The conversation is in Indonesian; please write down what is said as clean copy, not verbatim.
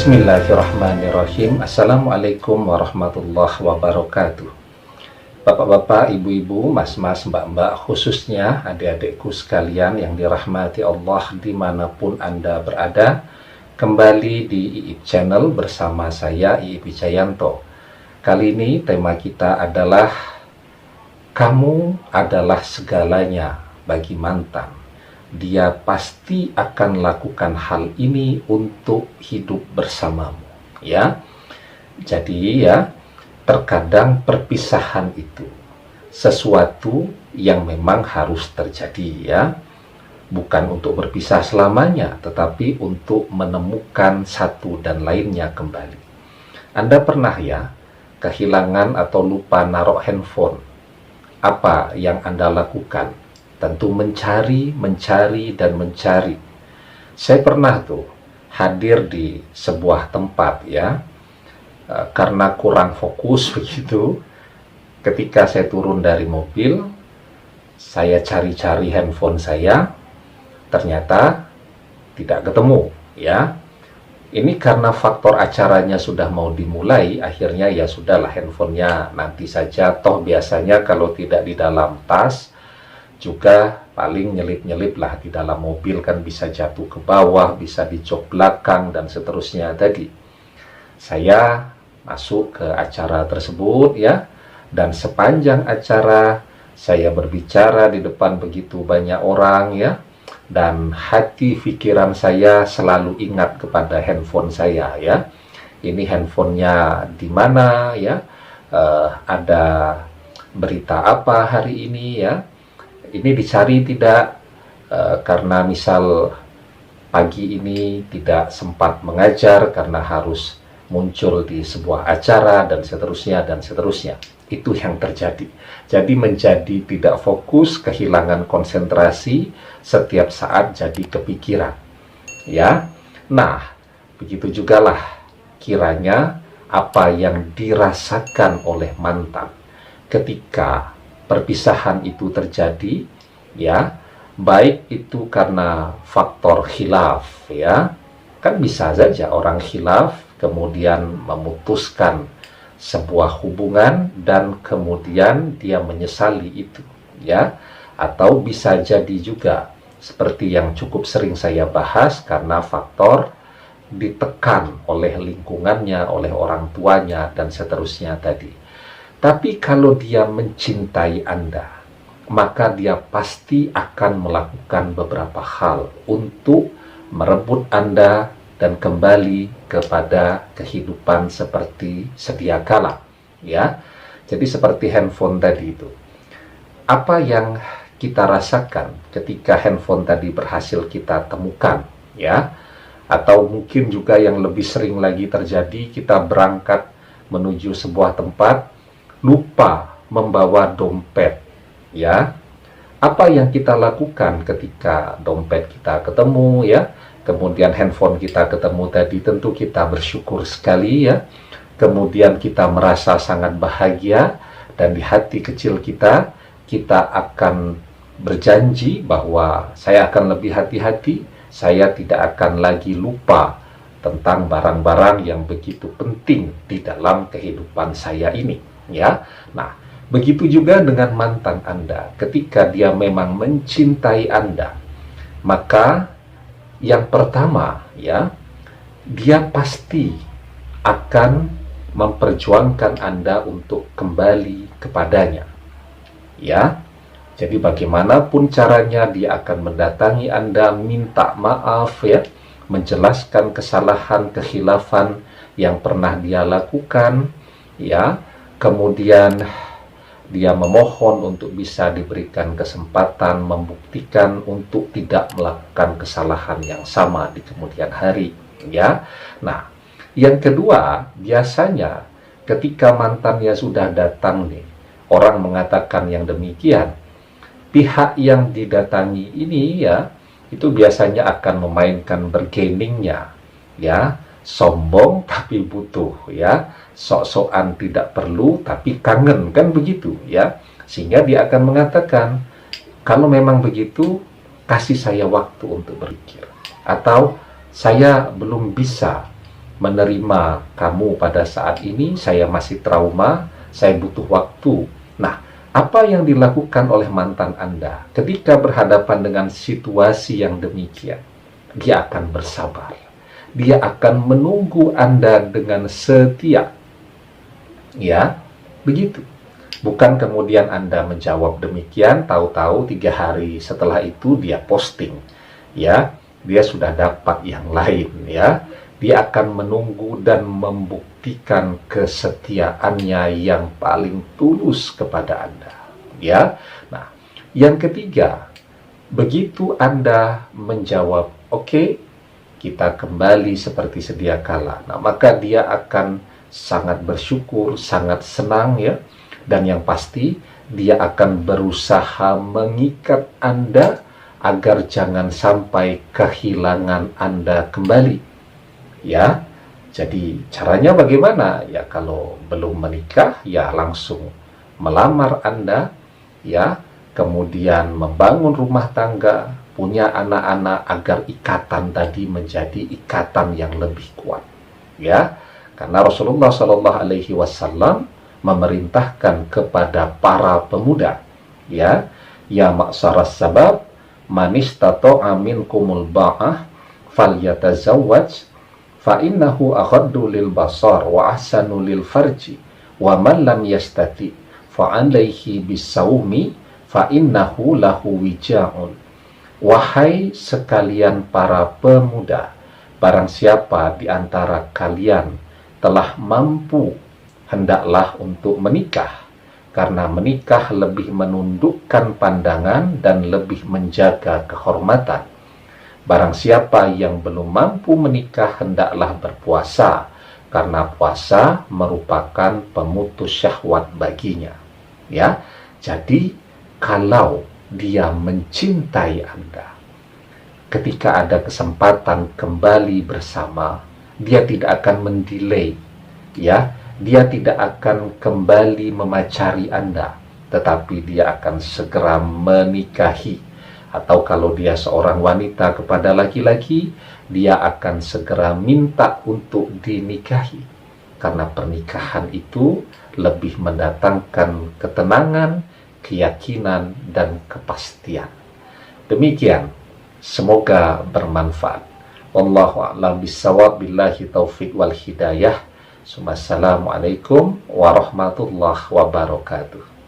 Bismillahirrahmanirrahim. Assalamualaikum warahmatullahi wabarakatuh. Bapak-bapak, ibu-ibu, mas-mas, mbak-mbak, khususnya adik-adikku sekalian yang dirahmati Allah dimanapun Anda berada, kembali di IIP Channel bersama saya IIP Wijayanto. Kali ini tema kita adalah kamu adalah segalanya bagi mantan. Dia pasti akan lakukan hal ini untuk hidup bersamamu, ya. Jadi ya, terkadang perpisahan itu sesuatu yang memang harus terjadi, ya. Bukan untuk berpisah selamanya, tetapi untuk menemukan satu dan lainnya kembali. Anda pernah ya kehilangan atau lupa naruh handphone? Apa yang Anda lakukan? Tentu mencari, dan mencari. Saya pernah tuh hadir di sebuah tempat ya, karena kurang fokus begitu. Ketika saya turun dari mobil, saya cari-cari handphone saya, ternyata tidak ketemu ya. Ini karena faktor acaranya sudah mau dimulai, akhirnya ya sudahlah, handphonenya nanti saja. Toh biasanya kalau tidak di dalam tas, juga paling nyelip-nyelip lah di dalam mobil, kan bisa jatuh ke bawah, bisa di jok belakang, dan seterusnya tadi. Saya masuk ke acara tersebut ya, dan sepanjang acara saya berbicara di depan begitu banyak orang ya, dan hati pikiran saya selalu ingat kepada handphone saya ya. Ini handphonenya di mana ya, ada berita apa hari ini ya. Ini dicari tidak, karena misal pagi ini tidak sempat mengajar karena harus muncul di sebuah acara, dan seterusnya dan seterusnya. Itu yang terjadi. Jadi menjadi tidak fokus, kehilangan konsentrasi, setiap saat jadi kepikiran ya. Nah, begitu jugalah kiranya apa yang dirasakan oleh mantan ketika perpisahan itu terjadi ya, baik itu karena faktor khilaf ya, kan bisa saja orang khilaf kemudian memutuskan sebuah hubungan dan kemudian dia menyesali itu ya, atau bisa jadi juga seperti yang cukup sering saya bahas karena faktor ditekan oleh lingkungannya, oleh orang tuanya dan seterusnya tadi. Tapi kalau dia mencintai Anda, maka dia pasti akan melakukan beberapa hal untuk merebut Anda dan kembali kepada kehidupan seperti sedia kala ya. Jadi seperti handphone tadi itu. Apa yang kita rasakan ketika handphone tadi berhasil kita temukan ya? Atau mungkin juga yang lebih sering lagi terjadi, kita berangkat menuju sebuah tempat, lupa membawa dompet ya. Apa yang kita lakukan ketika dompet kita ketemu ya, kemudian handphone kita ketemu tadi? Tentu kita bersyukur sekali ya, kemudian kita merasa sangat bahagia, dan di hati kecil kita akan berjanji bahwa saya akan lebih hati-hati, saya tidak akan lagi lupa tentang barang-barang yang begitu penting di dalam kehidupan saya ini ya. Nah, begitu juga dengan mantan Anda. Ketika dia memang mencintai Anda, maka yang pertama ya, dia pasti akan memperjuangkan Anda untuk kembali kepadanya ya. Jadi bagaimanapun caranya, dia akan mendatangi Anda, minta maaf ya, menjelaskan kesalahan, kekhilafan yang pernah dia lakukan ya. Kemudian dia memohon untuk bisa diberikan kesempatan membuktikan untuk tidak melakukan kesalahan yang sama di kemudian hari ya. Nah, yang kedua, biasanya ketika mantannya sudah datang nih, orang mengatakan yang demikian, pihak yang didatangi ini ya, itu biasanya akan memainkan bergeningnya ya. Sombong tapi butuh ya, sok-sokan tidak perlu tapi kangen, kan begitu ya. Sehingga dia akan mengatakan, kalau memang begitu, kasih saya waktu untuk berpikir, atau saya belum bisa menerima kamu pada saat ini, saya masih trauma, saya butuh waktu. Nah, apa yang dilakukan oleh mantan Anda ketika berhadapan dengan situasi yang demikian? Dia akan bersabar. Dia akan menunggu Anda dengan setia. Ya, begitu. Bukan kemudian Anda menjawab demikian, tahu-tahu 3 hari setelah itu dia posting. Ya, dia sudah dapat yang lain, ya. Dia akan menunggu dan membuktikan kesetiaannya yang paling tulus kepada Anda. Ya. Nah, yang ketiga, begitu Anda menjawab, oke, kita kembali seperti sedia kala. Nah, maka dia akan sangat bersyukur, sangat senang, ya. Dan yang pasti, dia akan berusaha mengikat Anda agar jangan sampai kehilangan Anda kembali. Ya, jadi caranya bagaimana? Ya, kalau belum menikah, ya langsung melamar Anda, ya, kemudian membangun rumah tangga, punya anak-anak agar ikatan tadi menjadi ikatan yang lebih kuat. Ya, karena Rasulullah Shallallahu Alaihi Wasallam memerintahkan kepada para pemuda, ya ma'syaras sabab, man istata'a minkumul ba'ah falyatazawwaj fa innahu aghaddu lil basar wa ahsanu lil farji wa man lam yastati fa alaihi bisawmi fa innahu lahu wija'un. Wahai sekalian para pemuda, barang siapa di antara kalian telah mampu, hendaklah untuk menikah, karena menikah lebih menundukkan pandangan dan lebih menjaga kehormatan. Barang siapa yang belum mampu menikah, hendaklah berpuasa, karena puasa merupakan pemutus syahwat baginya. Ya, jadi kalau dia mencintai Anda, ketika ada kesempatan kembali bersama, dia tidak akan mendelay, ya. Dia tidak akan kembali memacari Anda, tetapi dia akan segera menikahi. Atau kalau dia seorang wanita kepada laki-laki, dia akan segera minta untuk dinikahi. Karena pernikahan itu lebih mendatangkan ketenangan, keyakinan, dan kepastian. Demikian, semoga bermanfaat. Wallahu a'lam bishawab, billahi taufiq wal hidayah. Assalamualaikum warahmatullahi wabarakatuh.